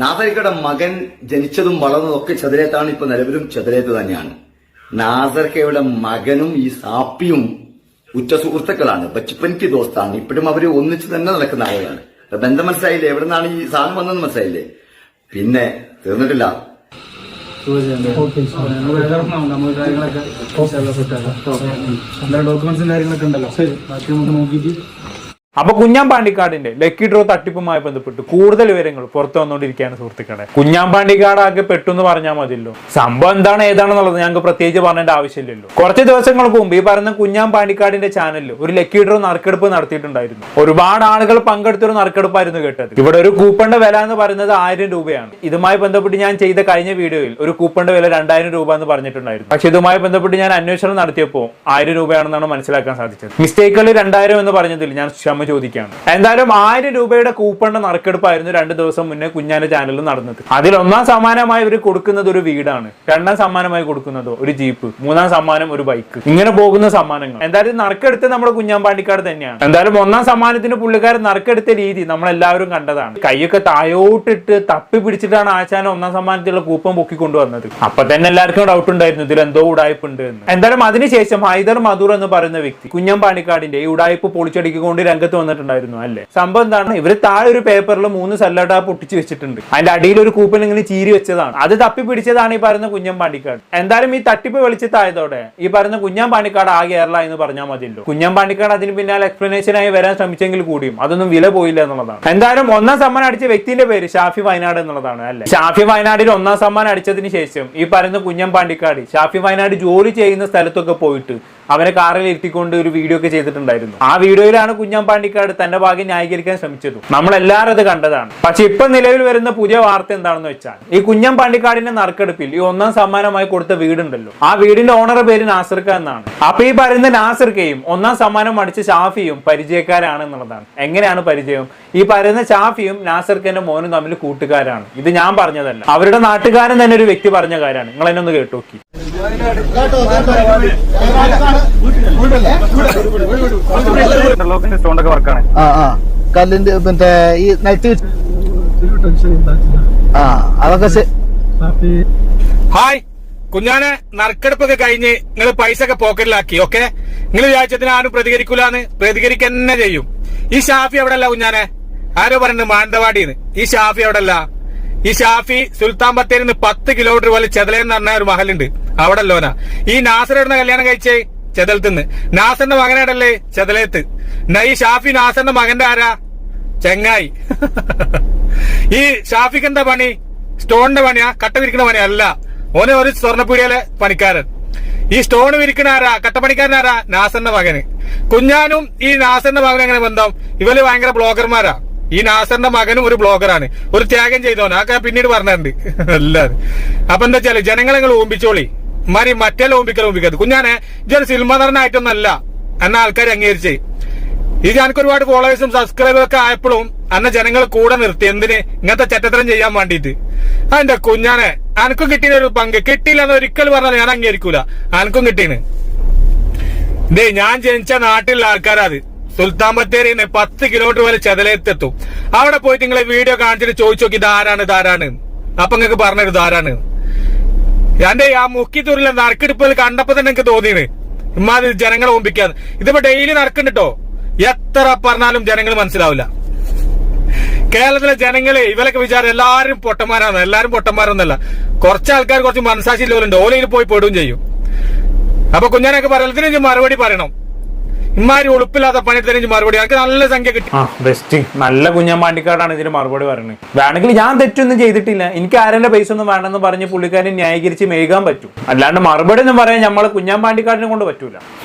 നാസർക്കയുടെ മകൻ ജനിച്ചതും വളർന്നതും ഒക്കെ ചെതലേത്താണ്. ഇപ്പൊ നിലവിലും ചെതലേത്ത് തന്നെയാണ്. നാസർക്കയുടെ മകനും ഈ സാപ്പിയും ഉറ്റ സുഹൃത്തുക്കളാണ്, ബച്പൻക്ക് ദോസ്താണ്. ഇപ്പോഴും അവര് ഒന്നിച്ച് തന്നെ നടക്കുന്ന ആളുകളാണ്. ബന്ധം മനസ്സിലായില്ലേ? എവിടെ നിന്നാണ് ഈ സാധനം വന്നതെന്ന് മനസ്സിലായില്ലേ? പിന്നെ തീർന്നിട്ടില്ല. ഡോക്യുമെന്റ്സും കാര്യങ്ങളൊക്കെ ഉണ്ടല്ലോ, ബാക്കി നമുക്ക് നോക്കിയിട്ട്. അപ്പൊ കുഞ്ഞാമ്പാണ്ടിക്കാടിന്റെ ലക്കി ഡ്രോ തട്ടിപ്പുമായി ബന്ധപ്പെട്ട് കൂടുതൽ വിവരങ്ങൾ പുറത്തു വന്നുകൊണ്ടിരിക്കുകയാണ് സുഹൃത്തുക്കളെ. കുഞ്ഞാമ്പാണ്ടിക്കാട് ആകെ പെട്ടു എന്ന് പറഞ്ഞാൽ മതിയല്ലോ. സംഭവം എന്താണ് ഏതാണെന്നുള്ളത് ഞങ്ങൾക്ക് പ്രത്യേകിച്ച് പറഞ്ഞേണ്ട ആവശ്യമില്ലല്ലോ. കുറച്ച് ദിവസങ്ങൾക്ക് മുമ്പ് ഈ പറയുന്ന കുഞ്ഞാമ്പാണ്ടിക്കാടിന്റെ ചാനലിൽ ഒരു ലക്കി ഡ്രോ നറുക്കെടുപ്പ് നടത്തിയിട്ടുണ്ടായിരുന്നു. ഒരുപാട് ആളുകൾ പങ്കെടുത്തൊരു നറുക്കെടുപ്പായിരുന്നു കേട്ടത്. ഇവിടെ ഒരു കൂപ്പണിന്റെ വില എന്ന് പറയുന്നത് 1000 രൂപയാണ്. ഇതുമായി ബന്ധപ്പെട്ട് ഞാൻ ചെയ്ത കഴിഞ്ഞ വീഡിയോയിൽ ഒരു കൂപ്പണിന്റെ വില 2000 രൂപ എന്ന് പറഞ്ഞിട്ടുണ്ടായിരുന്നു. പക്ഷെ ഇതുമായി ബന്ധപ്പെട്ട് ഞാൻ അന്വേഷണം നടത്തിയപ്പോൾ 1000 രൂപയാണെന്നാണ് മനസ്സിലാക്കാൻ സാധിച്ചത്. മിസ്റ്റേക്കുകൾ 2000 എന്ന് പറഞ്ഞതിൽ ഞാൻ ചോദിക്കുകയാണ്. എന്തായാലും 1000 രൂപയുടെ കൂപ്പണിന്റെ നറുക്കെടുപ്പായിരുന്നു 2 ദിവസം മുന്നേ കുഞ്ഞാന്റെ ചാനലിൽ നടന്നത്. അതിൽ ഒന്നാം സമ്മാനമായി ഇവർ കൊടുക്കുന്നത് ഒരു വീടാണ്, രണ്ടാം സമ്മാനമായി കൊടുക്കുന്നതോ ഒരു ജീപ്പ്, മൂന്നാം സമ്മാനം ഒരു ബൈക്ക്. ഇങ്ങനെ പോകുന്ന സമ്മാനങ്ങൾ. എന്തായാലും നറുക്കെടുത്ത് നമ്മുടെ കുഞ്ഞാമ്പാണ്ടിക്കാട് തന്നെയാണ്. എന്തായാലും ഒന്നാം സമ്മാനത്തിന് പുള്ളിക്കാരൻ നറുക്കെടുത്ത രീതി നമ്മളെല്ലാവരും കണ്ടതാണ്. കൈയൊക്കെ തായോട്ടിട്ട് തപ്പി പിടിച്ചിട്ടാണ് ആശാൻ ഒന്നാം സമ്മാനത്തിലുള്ള കൂപ്പൺ പൊക്കി കൊണ്ടുവന്നത്. അപ്പൊ തന്നെ എല്ലാവർക്കും ഡൗട്ട് ഉണ്ടായിരുന്നു ഇതിൽ എന്തോ ഉടായ്പുണ്ട് എന്ന്. എന്തായാലും അതിനുശേഷം ഹൈദർ മധൂർ എന്ന് പറയുന്ന വ്യക്തി കുഞ്ഞാമ്പാണ്ടിക്കാടിന്റെ ഈ ഉടായ്പ് പൊളിച്ചടിക്കൊണ്ട് രംഗത്ത് വന്നിട്ടുണ്ടായിരുന്നു അല്ലേ. സംഭവം എന്താണ്, ഇവര് താഴെ ഒരു പേപ്പറിൽ 3 സല്ലഡ പൊട്ടിച്ച് വെച്ചിട്ടുണ്ട്. അതിന്റെ അടിയിൽ ഒരു കൂപ്പൺ ഇങ്ങനെ ചീരി വെച്ചതാണ്. അത് തപ്പി പിടിച്ചതാണ് ഈ പറയുന്ന കുഞ്ഞാമ്പാണ്ടിക്കാട്. എന്തായാലും ഈ തട്ടിപ്പ് വെളിച്ചത്തായതോടെ ഈ പറയുന്ന കുഞ്ഞാമ്പാണ്ടിക്കാട് ആ കേരള എന്ന് പറഞ്ഞാൽ മതിയല്ലോ. കുഞ്ഞാമ്പാണ്ടിക്കാട് അതിന് പിന്നാലെ എക്സ്പ്ലനേഷനായി വരാൻ ശ്രമിച്ചെങ്കിൽ കൂടിയും അതൊന്നും വില പോയില്ല എന്നുള്ളതാണ്. എന്തായാലും ഒന്നാം സമ്മാനം അടിച്ച വ്യക്തിന്റെ പേര് ഷാഫി വയനാട് എന്നുള്ളതാണ് അല്ലെ. ഷാഫി വയനാടിൽ ഒന്നാം സമ്മാനം അടിച്ചതിന് ശേഷം ഈ പറയുന്ന കുഞ്ഞാമ്പാണ്ടിക്കാട് ഷാഫി വയനാട് ജോലി ചെയ്യുന്ന സ്ഥലത്തൊക്കെ പോയിട്ട് അവനെ കാറിൽ ഇരുത്തിക്കൊണ്ട് ഒരു വീഡിയോ ഒക്കെ ചെയ്തിട്ടുണ്ടായിരുന്നു. ആ വീഡിയോയിലാണ് കുഞ്ഞാമ്പാണ്ടിക്കാട് തന്റെ ഭാഗ്യം ന്യായീകരിക്കാൻ ശ്രമിച്ചത്. നമ്മളെല്ലാവരും അത് കണ്ടതാണ്. പക്ഷെ ഇപ്പൊ നിലവിൽ വരുന്ന പുതിയ വാർത്ത എന്താണെന്ന് വെച്ചാൽ ഈ കുഞ്ഞാമ്പാണ്ടിക്കാടിന്റെ നറുക്കെടുപ്പിൽ ഈ ഒന്നാം സമ്മാനമായി കൊടുത്ത വീടുണ്ടല്ലോ, ആ വീടിന്റെ ഓണറുടെ പേര് നാസിർക്ക എന്നാണ്. അപ്പൊ ഈ പറയുന്ന നാസിർക്കയും ഒന്നാം സമ്മാനം അടിച്ച ഷാഫിയും പരിചയക്കാരാണ് എന്നുള്ളതാണ്. എങ്ങനെയാണ് പരിചയം? ഈ പറയുന്ന ഷാഫിയും നാസിർക്കന്റെ മോനും തമ്മിൽ കൂട്ടുകാരാണ്. ഇത് ഞാൻ പറഞ്ഞതല്ല, അവരുടെ നാട്ടുകാരൻ തന്നെ ഒരു വ്യക്തി പറഞ്ഞ കാര്യമാണ്. നിങ്ങൾ എന്നെ ഒന്ന് കേട്ടോക്കി. കല്ലിന്റെ മറ്റേ ഈ നൈറ്റ് അതൊക്കെ. ഹായ് കുഞ്ഞാനെ, നറുക്കെടുപ്പൊക്കെ കഴിഞ്ഞ് നിങ്ങൾ പൈസ ഒക്കെ പോക്കറ്റിലാക്കി. ഓക്കെ, നിങ്ങൾ വിചാരിച്ചതിന് ആരും പ്രതികരിക്കൂലെന്ന് പ്രതികരിക്കന്നെ ചെയ്യും. ഈ ഷാഫി അവിടെ അല്ല കുഞ്ഞാനെ. ആരോ പറയുന്നത് മാനന്തവാടിന്ന്. ഈ ഷാഫി അവിടെ അല്ല. ഈ ഷാഫി സുൽത്താൻ ബത്തേരിൽ നിന്ന് 10 കിലോമീറ്റർ പോലെ ചെതലേന്ന് പറഞ്ഞ ഒരു മഹലുണ്ട്, അവിടെ അല്ലോനാ. ഈ നാസറിടുന്ന കല്യാണം കഴിച്ചേ ചെതലത്തുനിന്ന്. നാസറിന്റെ മകനാടല്ലേ ചെതലേത്ത്. ഈ ഷാഫി നാസറിന്റെ മകന്റെ ആരാ? ചെങ്ങായി. ഈ ഷാഫിക്ക് എന്താ പണി? സ്റ്റോണിന്റെ പണിയാ? കട്ട വിരിക്കുന്ന പണിയാ? അല്ല, ഓനെ ഒരു സ്വർണ്ണപ്പീടിയിലെ പണിക്കാരൻ. ഈ സ്റ്റോൺ വിരിക്കണ ആരാ? കട്ടപ്പണിക്കാരനാരാ? നാസറിന്റെ മകന്. കുഞ്ഞാനും ഈ നാസറിന്റെ മകനും എങ്ങനെ ബന്ധം? ഇവര് ഭയങ്കര ബ്ലോഗർമാരാ. ഈ നാസറിന്റെ മകനും ഒരു ബ്ലോഗറാണ്, ഒരു ത്യാഗം ചെയ്തോന്. അതൊക്കെ പിന്നീട് പറഞ്ഞിട്ടുണ്ട് എല്ലാരും. അപ്പൊ എന്താ വെച്ചാല് ജനങ്ങളെ നിങ്ങൾ ഓമ്പിച്ചോളി, മാറി മറ്റേ ഓമ്പിക്കരുത്. കുഞ്ഞാനെ ഇതൊരു സിനിമ നടനായിട്ടൊന്നല്ല എന്ന ആൾക്കാർ അംഗീകരിച്ചേ. ഇത് എനിക്ക് ഒരുപാട് ഫോളോവേഴ്സും സബ്സ്ക്രൈബറും ഒക്കെ ആയപ്പോഴും അന്ന ജനങ്ങൾ കൂടെ നിർത്തി. എന്തിന്? ഇങ്ങനത്തെ ചെറ്റത്തരം ചെയ്യാൻ വേണ്ടിയിട്ട്. അതെന്റെ കുഞ്ഞാനെ, അനക്കും കിട്ടിയ ഒരു പങ്ക് കിട്ടിയില്ല എന്ന് ഒരിക്കലും പറഞ്ഞാൽ ഞാൻ അംഗീകരിക്കൂല. അനക്കും കിട്ടീന്. ഇതേ ഞാൻ ജനിച്ച നാട്ടിലുള്ള ആൾക്കാരത്. സുൽത്താൻ ബത്തേരിന്ന് 10 കിലോമീറ്റർ വരെ ചെതലേത്തെത്തും. അവിടെ പോയിട്ട് നിങ്ങളെ വീഡിയോ കാണിച്ചിട്ട് ചോദിച്ചു നോക്കി ഇതാരാണ്. അപ്പൊ നിങ്ങൾക്ക് പറഞ്ഞത് ഇതാരാണ്. എന്റെ ആ മുക്കിത്തൂരിലെ നറുക്കെടുപ്പ് കണ്ടപ്പോ തന്നെ എനിക്ക് തോന്നിയത് ഇമ്മാതിരി ജനങ്ങളെ ഓമ്പിക്കാന്ന്. ഇതിപ്പോ ഡെയിലി നടക്കുന്നുണ്ടോ? എത്ര പറഞ്ഞാലും ജനങ്ങൾ മനസ്സിലാവില്ല. കേരളത്തിലെ ജനങ്ങള് ഇവരൊക്കെ വിചാരം എല്ലാരും പൊട്ടന്മാരാണ്. എല്ലാരും പൊട്ടന്മാരൊന്നല്ല. കുറച്ച് ആൾക്കാർ കുറച്ച് മനസാക്ഷി ഇല്ലോലുണ്ട്, ഓലയിൽ പോയി പെടുകയും ചെയ്യും. അപ്പൊ കുഞ്ഞാനൊക്കെ പറയലത്തിന് മറുപടി പറയണം. ഇമാരി ഉളുപ്പില്ലാത്ത പണിയെടുത്തതിന് മറുപടി എനിക്ക് നല്ല സംഖ്യ കിട്ടി. ബെസ്റ്റ്, നല്ല കുഞ്ഞാമ്പാണ്ടിക്കാടാണ് ഇതിന് മറുപടി പറയുന്നത്. വേണമെങ്കിൽ ഞാൻ തെറ്റൊന്നും ചെയ്തിട്ടില്ല, എനിക്ക് ആരുടെ പൈസ ഒന്നും വേണമെന്ന് പറഞ്ഞ് പുള്ളിക്കാരൻ ന്യായീകരിച്ച് മേകാൻ പറ്റും. അല്ലാണ്ട് മറുപടി ഒന്നും പറയാൻ നമ്മള് കുഞ്ഞാമ്പാണ്ടിക്കാടിനെ കൊണ്ട് പറ്റൂല.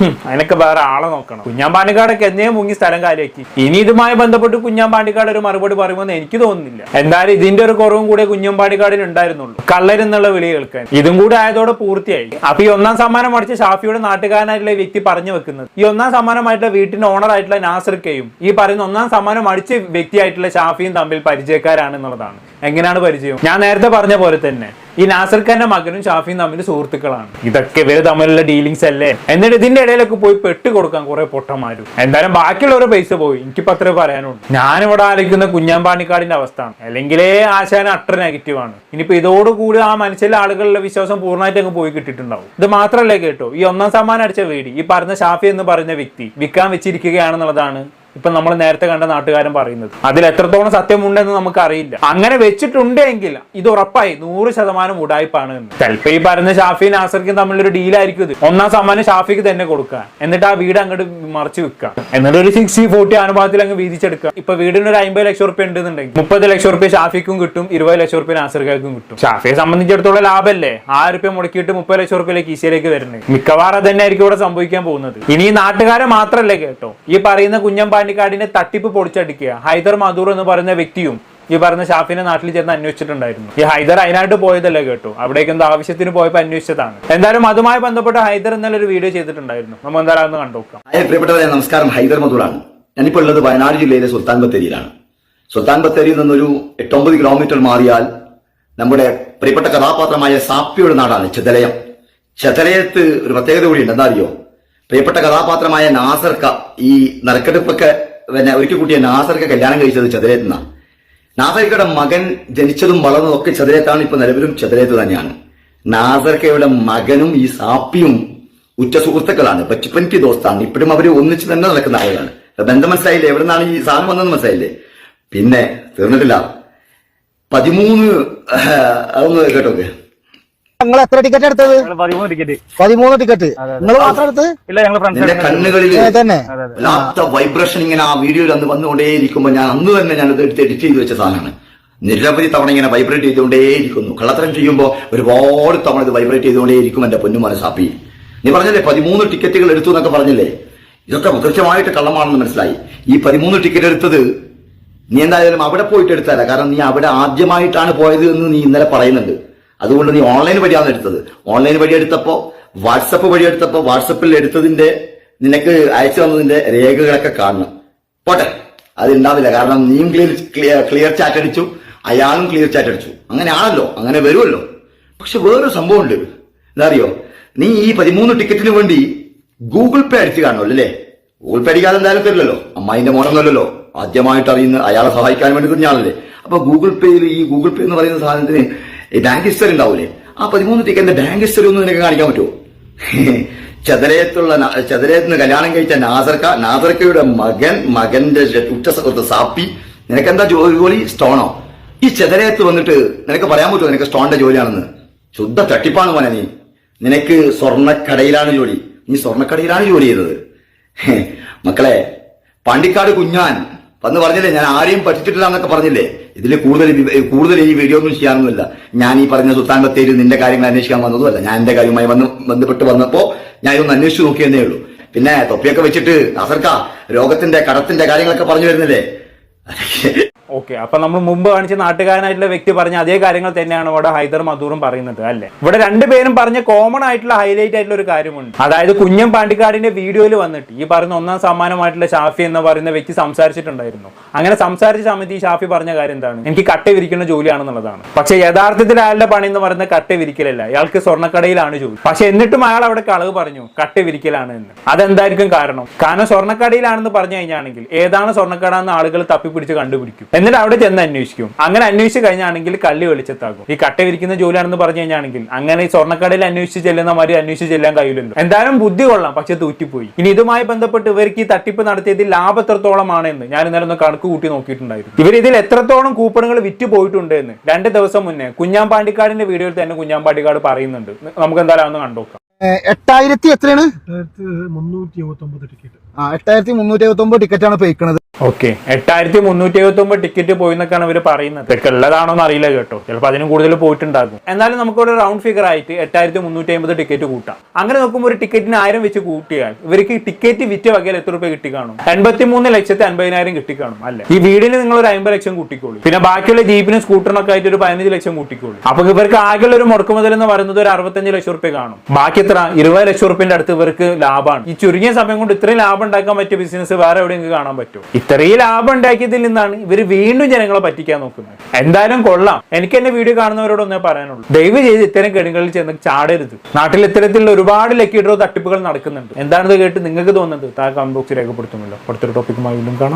അതിനൊക്കെ വേറെ ആളെ നോക്കണം. കുഞ്ഞാമ്പാണ്ടിക്കാടൊക്കെ എന്നേ മുങ്ങി സ്ഥലം കാലിയാക്കി. ഇനി ഇതുമായി ബന്ധപ്പെട്ട് കുഞ്ഞാമ്പാണ്ടിക്കാട് ഒരു മറുപടി പറയുമെന്ന് എനിക്ക് തോന്നുന്നില്ല. എന്തായാലും ഇതിന്റെ ഒരു കുറവും കൂടെ കുഞ്ഞാമ്പാണ്ടിക്കാടിന് ഉണ്ടായിരുന്നുള്ളൂ, കള്ളരെന്നുള്ള വിളി കേൾക്കാൻ. ഇതും കൂടെ ആയതോടെ പൂർത്തിയായി. അപ്പൊ ഈ ഒന്നാം സമ്മാനം അടിച്ച ഷാഫിയുടെ നാട്ടുകാരനായിട്ടുള്ള വ്യക്തി പറഞ്ഞു വെക്കുന്നത് ഈ ഒന്നാം സമ്മാനം വീട്ടിന്റെ ഓണർ ആയിട്ടുള്ള നാസിർക്കയും ഈ പറയുന്ന ഒന്നാം സമ്മാനം അടിച്ച വ്യക്തിയായിട്ടുള്ള ഷാഫിയും തമ്മിൽ പരിചയക്കാരാണെന്നുള്ളതാണ്. എങ്ങനെയാണ് പരിചയം? ഞാൻ നേരത്തെ പറഞ്ഞ പോലെ തന്നെ ഈ നാസർ ഖാന്റെ മകനും ഷാഫിയും തമ്മിൽ സുഹൃത്തുക്കളാണ്. ഇതൊക്കെ ഇവര് തമ്മിലുള്ള ഡീലിങ്സ് അല്ലേ? എന്നിട്ട് ഇതിന്റെ ഇടയിലൊക്കെ പോയി പെട്ട് കൊടുക്കാൻ കുറെ പൊട്ടന്മാരും. എന്തായാലും ബാക്കിയുള്ളവരുടെ പൈസ പോയി. എനിക്കിപ്പോ അത്രേ പറയാനുള്ളൂ. ഞാനിവിടെ ആലോചിക്കുന്ന കുഞ്ഞാമ്പാണ്ടിക്കാടിന്റെ അവസ്ഥയാണ്. അല്ലെങ്കിലേ ആശാന അത്ര നെഗറ്റീവ് ആണ്. ഇനിയിപ്പോ ഇതോടുകൂടി ആ മനസ്സിലെ ആളുകളുടെ വിശ്വാസം പൂർണ്ണമായിട്ട് അങ്ങ് പോയി കിട്ടിയിട്ടുണ്ടാവും. ഇത് മാത്രമല്ലേ കേട്ടോ, ഈ 1ാം സമ്മാനം അടിച്ച വീട് ഈ പറഞ്ഞ ഷാഫി എന്ന് പറയുന്ന വ്യക്തി വിൽക്കാൻ വെച്ചിരിക്കുകയാണെന്നുള്ളതാണ് ഇപ്പൊ നമ്മൾ നേരത്തെ കണ്ട നാട്ടുകാരൻ പറയുന്നത്. അതിൽ എത്രത്തോളം സത്യമുണ്ടെന്ന് നമുക്ക് അറിയില്ല. അങ്ങനെ വെച്ചിട്ടുണ്ടെങ്കിൽ ഇത് ഉറപ്പായി 100% ഉടായ്പാണ് എന്ന്. ചിലപ്പോ ഈ പറഞ്ഞ ഷാഫി നാസർക്കും തമ്മിലൊരു ഡീലായിരിക്കും ഇത്. 1ാം സമ്മാനം ഷാഫിക്ക് തന്നെ കൊടുക്കുക, എന്നിട്ട് ആ വീട് അങ്ങോട്ട് മറിച്ച് വെക്കുക, എന്നിട്ട് ഒരു 60-40 അനുപാതത്തിൽ അങ്ങ് വീതിച്ചെടുക്കുക. ഇപ്പൊ വീടിന് ഒരു 50 ലക്ഷം റുപ്യ ഉണ്ടെന്നുണ്ടെങ്കിൽ 30 ലക്ഷം റുപ്യ ഷാഫിക്കും കിട്ടും, 20 ലക്ഷം റുപ്യ നാസർക്കും കിട്ടും. ഷാഫിയെ സംബന്ധിച്ചിടത്തോളം ലാഭമല്ലേ? 1000 റുപ്യ മുടക്കിയിട്ട് 30 ലക്ഷം റുപ്യയിലേക്ക് കീശയിലേക്ക് വരുന്നത്. മിക്കവാറും തന്നെ ആയിരിക്കും ഇവിടെ സംഭവിക്കാൻ പോകുന്നത്. ഇനി ഈ നാട്ടുകാരെ മാത്രമല്ലേ കേട്ടോ, ഈ പറയുന്ന കുഞ്ഞമ്പാണ്ടിക്കാടിനെ തട്ടിപ്പ് പൊടിച്ചടിക്കുക ഹൈദർ മധൂർ എന്ന് പറയുന്ന വ്യക്തിയും ഈ പറഞ്ഞ ഷാഫിനെ നാട്ടിൽ ചെന്ന് അന്വേഷിച്ചിട്ടുണ്ടായിരുന്നു. ഈ ഹൈദർ അതിനായിട്ട് പോയതല്ലേ കേട്ടോ, അവിടേക്ക് എന്തോ ആവശ്യത്തിന് പോയപ്പോൾ അന്വേഷിച്ചതാണ്. എന്തായാലും അതുമായി ബന്ധപ്പെട്ട് ഹൈദർ ഇന്നലെ ഒരു വീഡിയോ ചെയ്തിട്ടുണ്ടായിരുന്നു. നമ്മൾ എന്തായാലും ഒന്ന് കണ്ടുനോക്കാം. പ്രിയപ്പെട്ടവരെ നമസ്കാരം, ഹൈദർ മധൂറാണ്. ഞാനിപ്പോൾ ഉള്ളത് വയനാട് ജില്ലയിലെ സുൽത്താൻ ബത്തേരിയിലാണ്. സുൽത്താൻ ബത്തേരിയിൽ നിന്നൊരു 8-9 കിലോമീറ്റർ മാറിയാൽ നമ്മുടെ പ്രിയപ്പെട്ട കഥാപാത്രമായ സാപ്പിയുടെ നാടാണ് ചെതലയം. ചെതലയത്ത് ഒരു പ്രത്യേകത കൂടിയുണ്ട്. എന്താ അറിയോ? പ്രിയപ്പെട്ട കഥാപാത്രമായ നാസർക്ക, ഈ നറുക്കെടുപ്പൊക്കെ ഒരിക്കൽ കൂട്ടിയ നാസർക്ക കല്യാണം കഴിച്ചത് ചെതലയത്തുനിന്നാണ്. നാസർക്കയുടെ മകൻ ജനിച്ചതും വളർന്നതും ഒക്കെ ചെതലയത്താണ്. ഇപ്പൊ നിലവിലും ചെതലയത്ത് തന്നെയാണ്. നാസർക്കയുടെ മകനും ഈ സാപ്പിയും ഉറ്റ സുഹൃത്തുക്കളാണ്. ബച്പൻക്ക് ദോസ്താണ്. ഇപ്പോഴും അവര് ഒന്നിച്ച് തന്നെ നടക്കുന്ന ആളുകളാണ്. ബന്ധം മനസ്സിലായില്ലേ? എവിടെ നിന്നാണ് ഈ സാധനം വന്നതെന്ന് മനസ്സിലായില്ലേ? പിന്നെ തീർന്നിട്ടില്ല. 13 അതൊന്ന് കേട്ടോക്കെ. നിങ്ങൾ എത്ര ടിക്കറ്റ് എടുത്തത്? 13 ടിക്കറ്റ്. നിങ്ങൾ മാത്രം എടുത്ത്? നിന്റെ കണ്ണുകളിൽ വല്ലാത്ത വൈബ്രേഷൻ ഇങ്ങനെ ആ വീഡിയോയിൽ അന്ന് വന്നുകൊണ്ടേയിരിക്കുമ്പോ ഞാൻ അന്ന് തന്നെ ഞാനത് എടുത്ത് എഡിറ്റ് ചെയ്ത് വെച്ച സാധനമാണ്. നിരവധി തവണ ഇങ്ങനെ വൈബ്രേറ്റ് ചെയ്തുകൊണ്ടേയിരിക്കുന്നു. കള്ളത്തരം ചെയ്യുമ്പോൾ ഒരുപാട് തവണ ഇത് വൈബ്രേറ്റ് ചെയ്തുകൊണ്ടേയിരിക്കും എന്റെ പൊന്നുമോനെ സാപ്പി. നീ പറഞ്ഞില്ലേ 13 ടിക്കറ്റുകൾ എടുത്തു എന്നൊക്കെ പറഞ്ഞില്ലേ? ഇതൊക്കെ കൃത്യമായിട്ട് കള്ളമാണെന്ന് മനസ്സിലായി. ഈ 13 ടിക്കറ്റ് എടുത്തത് നീ എന്തായാലും അവിടെ പോയിട്ട് എടുത്തല്ല. കാരണം നീ അവിടെ ആദ്യമായിട്ടാണ് പോയത് എന്ന് നീ ഇന്നലെ പറയുന്നുണ്ട്. അതുകൊണ്ട് നീ ഓൺലൈൻ വഴിയാണ് എടുത്തത്. ഓൺലൈൻ വഴി എടുത്തപ്പോ വാട്സപ്പ് വഴി എടുത്തപ്പോ വാട്സപ്പിൽ എടുത്തതിന്റെ നിനക്ക് അയച്ചു തന്നതിന്റെ രേഖകളൊക്കെ കാണണം. പോട്ടെ, അത് ഉണ്ടാവില്ല. കാരണം നീയും ക്ലിയർ ചാറ്റ് അടിച്ചു, അയാളും ക്ലിയർ ചാറ്റ് അടിച്ചു. അങ്ങനെയാണല്ലോ, അങ്ങനെ വരുമല്ലോ. പക്ഷെ വേറൊരു സംഭവം ഉണ്ട്. എന്താ അറിയോ? നീ ഈ 13 ടിക്കറ്റിന് വേണ്ടി ഗൂഗിൾ പേ അടിച്ചു കാണുമല്ലോ അല്ലേ? ഗൂഗിൾ പേ അടിക്കാതെ എന്തായാലും തരില്ലല്ലോ. അമ്മായിന്റെ മോനൊന്നുമല്ലല്ലോ. ആദ്യമായിട്ട് അറിയുന്ന അയാളെ സഹായിക്കാൻ വേണ്ടി കുഞ്ഞാളല്ലേ. അപ്പൊ ഗൂഗിൾ പേയിൽ ഈ ഗൂഗിൾ പേ എന്ന് പറയുന്ന സാധനത്തിന് ബാങ്ക് ഹിസ്റ്ററി ഉണ്ടാവൂലേ? ആ 13 ടിക്കറ്റിന്റെ ബാങ്ക് ഹിസ്റ്ററി ഒന്നും നിനക്ക് കാണിക്കാൻ പറ്റുമോ? ചെതലയത്തുനിന്ന് കല്യാണം കഴിച്ച നാസർക്കയുടെ മകന്റെ ഉറ്റ സുഹൃത്ത് സാപ്പി, നിനക്കെന്താ ജോലി? സ്റ്റോണോ? ഈ ചെതലയത്ത് വന്നിട്ട് നിനക്ക് പറയാൻ പറ്റുമോ നിനക്ക് സ്റ്റോണിന്റെ ജോലിയാണെന്ന്? ശുദ്ധ തട്ടിപ്പാണ് മോനെ നീ. നിനക്ക് സ്വർണ്ണക്കടയിലാണ് ജോലി. നീ സ്വർണ്ണക്കടയിലാണ് ജോലി ചെയ്തത്. മക്കളെ, പാണ്ടിക്കാട് കുഞ്ഞാൻ വന്ന് പറഞ്ഞില്ലേ ഞാൻ ആരെയും പറ്റിച്ചിട്ടില്ല എന്നൊക്കെ പറഞ്ഞില്ലേ? ഇതിൽ കൂടുതൽ ഈ വീഡിയോ ഒന്നും ചെയ്യാനൊന്നുമില്ല. ഞാൻ ഈ പറഞ്ഞ സുൽത്താൻ ബത്തേരി നിന്റെ കാര്യങ്ങൾ അന്വേഷിക്കാൻ വന്നതുമല്ല. ഞാൻ എന്റെ കാര്യവുമായി ബന്ധപ്പെട്ട് വന്നപ്പോ ഞാൻ ഇതൊന്ന് അന്വേഷിച്ചു നോക്കിയെന്നേ ഉള്ളൂ. പിന്നെ തൊപ്പിയൊക്കെ വെച്ചിട്ട് നാസർക്ക രോഗത്തിന്റെ കടത്തിന്റെ കാര്യങ്ങളൊക്കെ പറഞ്ഞു വരുന്നില്ലേ? ഓക്കെ, അപ്പൊ നമ്മൾ മുമ്പ് കാണിച്ച നാട്ടുകാരനായിട്ടുള്ള വ്യക്തി പറഞ്ഞ അതേ കാര്യങ്ങൾ തന്നെയാണ് ഇവിടെ ഹൈദർ മധൂറും പറയുന്നത് അല്ലേ? ഇവിടെ രണ്ടുപേരും പറഞ്ഞ കോമൺ ആയിട്ടുള്ള ഹൈലൈറ്റ് ആയിട്ടുള്ള ഒരു കാര്യമുണ്ട്. അതായത് കുഞ്ഞം പാണ്ടിക്കാടിന്റെ വീഡിയോയിൽ വന്നിട്ട് ഈ പറയുന്ന 1ാം സമ്മാനമായിട്ടുള്ള ഷാഫി എന്ന് പറയുന്ന വ്യക്തി സംസാരിച്ചിട്ടുണ്ടായിരുന്നു. അങ്ങനെ സംസാരിച്ച സമയത്ത് ഈ ഷാഫി പറഞ്ഞ കാര്യം എന്താണ്? എനിക്ക് കട്ട വിരിക്കുന്ന ജോലിയാണെന്നുള്ളതാണ്. പക്ഷെ യഥാർത്ഥത്തിൽ അയാളുടെ പണി എന്ന് പറയുന്ന കട്ട വിരിക്കലല്ല, അയാൾക്ക് സ്വർണ്ണക്കടയിലാണ് ജോലി. പക്ഷെ എന്നിട്ടും അയാൾ അവിടെ കളവ് പറഞ്ഞു കട്ട വിരിക്കലാണ് എന്ന്. അതെന്തായിരിക്കും കാരണം? കാരണം സ്വർണ്ണക്കടയിലാണെന്ന് പറഞ്ഞു കഴിഞ്ഞാണെങ്കിൽ ഏതാണ് സ്വർണ്ണക്കട എന്ന് ആളുകൾ തപ്പിപ്പിടിച്ച് കണ്ടുപിടിക്കും. എന്നിട്ട് അവിടെ ചെന്ന് അന്വേഷിക്കും. അങ്ങനെ അന്വേഷിച്ച് കഴിഞ്ഞാണെങ്കിൽ കല്ല് വെളിച്ചത്താകും. ഈ കട്ട വിരിക്കുന്ന ജോലിയാണെന്ന് പറഞ്ഞു കഴിഞ്ഞാണെങ്കിൽ അങ്ങനെ ഈ സ്വർണ്ണക്കടയിൽ അന്വേഷിച്ച് ചെല്ലുന്ന മാതിരി അന്വേഷിച്ച് ചെല്ലാൻ കഴിയില്ലല്ലോ. എന്തായാലും ബുദ്ധി കൊള്ളാം, പക്ഷെ തൂറ്റിപ്പോയി. ഇനി ഇതുമായി ബന്ധപ്പെട്ട് ഇവർക്ക് ഈ തട്ടിപ്പ് നടത്തിയതിൽ ലാഭം എത്രത്തോളമാണ് എന്ന് ഞാൻ ഇന്നലെ ഒന്ന് കണക്ക് കൂട്ടി നോക്കിയിട്ടുണ്ടായിരുന്നു. ഇവർ ഇതിൽ എത്രത്തോളം കൂപ്പണുകൾ വിറ്റ് പോയിട്ടുണ്ട് എന്ന് 2 ദിവസം മുന്നേ കുഞ്ഞാം പാണ്ടിക്കാടിന്റെ വീഡിയോയിൽ തന്നെ കുഞ്ഞാം പാണ്ടിക്കാട് പറയുന്നുണ്ട്. നമുക്ക് എന്തായാലും ഒന്ന് കണ്ടുനോക്കാം. 8000 എത്രയാണ്? 8379 ടിക്കറ്റ്. 8379 ടിക്കറ്റാണ് പോയിക്കണത്. ഓക്കെ, 8379 ടിക്കറ്റ് പോയി എന്നൊക്കെയാണ് ഇവർ പറയുന്നത്. ഇതൊക്കെ ഉള്ളതാണോ എന്ന് അറിയില്ല കേട്ടോ, ചിലപ്പോൾ അതിനും കൂടുതൽ പോയിട്ടുണ്ടാകും. എന്നാലും നമുക്കിവിടെ റൗണ്ട് ഫിഗർ ആയിട്ട് 8350 ടിക്കറ്റ് കൂട്ടാം. അങ്ങനെ നോക്കുമ്പോൾ ഒരു ടിക്കറ്റിന് 1000 വെച്ച് കൂട്ടിയാൽ ഇവർക്ക് ടിക്കറ്റ് വിറ്റ വകയിൽ എത്ര രൂപ കിട്ടി കാണും? 83,50,000 കിട്ടി കാണും അല്ലെ? ഈ വീടിന് നിങ്ങൾ ഒരു 50 ലക്ഷം കൂട്ടിക്കോളൂ. പിന്നെ ബാക്കിയുള്ള ജീപ്പിനും സ്കൂട്ടറിനൊക്കെ ആയിട്ട് ഒരു 15 ലക്ഷം കൂട്ടിക്കോളൂ. അപ്പൊ ഇവർക്ക് ആകെയുള്ള ഒരു മുടക്ക് മുതൽ എന്ന് പറയുന്നത് ഒരു 65 ലക്ഷം റുപ്യ കാണും. ബാക്കി എത്ര? 20 ലക്ഷം റുപ്യന്റെ അടുത്ത് ഇവർക്ക് ലാഭമാണ്. ഈ ചുരുങ്ങിയ സമയം കൊണ്ട് ഇത്രയും ലാഭം ഉണ്ടാക്കാൻ പറ്റിയ ബിസിനസ് വേറെ എവിടെയെങ്കിലും കാണാൻ പറ്റും? ഇത്രയും ലാഭം ഉണ്ടാക്കിയതിൽ നിന്നാണ് ഇവർ വീണ്ടും ജനങ്ങളെ പറ്റിക്കാൻ നോക്കുന്നത്. എന്തായാലും കൊള്ളാം. എനിക്ക് എന്നെ വീഡിയോ കാണുന്നവരോടൊന്നേ പറയാനുള്ളൂ, ദയവ് ചെയ്ത് ഇത്തരം കെണികളിൽ ചെന്ന് ചാടരുത്. നാട്ടിൽ ഇത്തരത്തിലുള്ള ഒരുപാട് ലക്കി ഡ്രോ തട്ടിപ്പുകൾ നടക്കുന്നുണ്ട്. എന്താണെന്ന് കേട്ട് നിങ്ങൾക്ക് തോന്നുന്നത് താഴെ കമന്റ് ബോക്സിൽ രേഖപ്പെടുത്തുമല്ലോ. അടുത്തൊരു ടോപ്പിക്കുമായി വീണ്ടും കാണാം.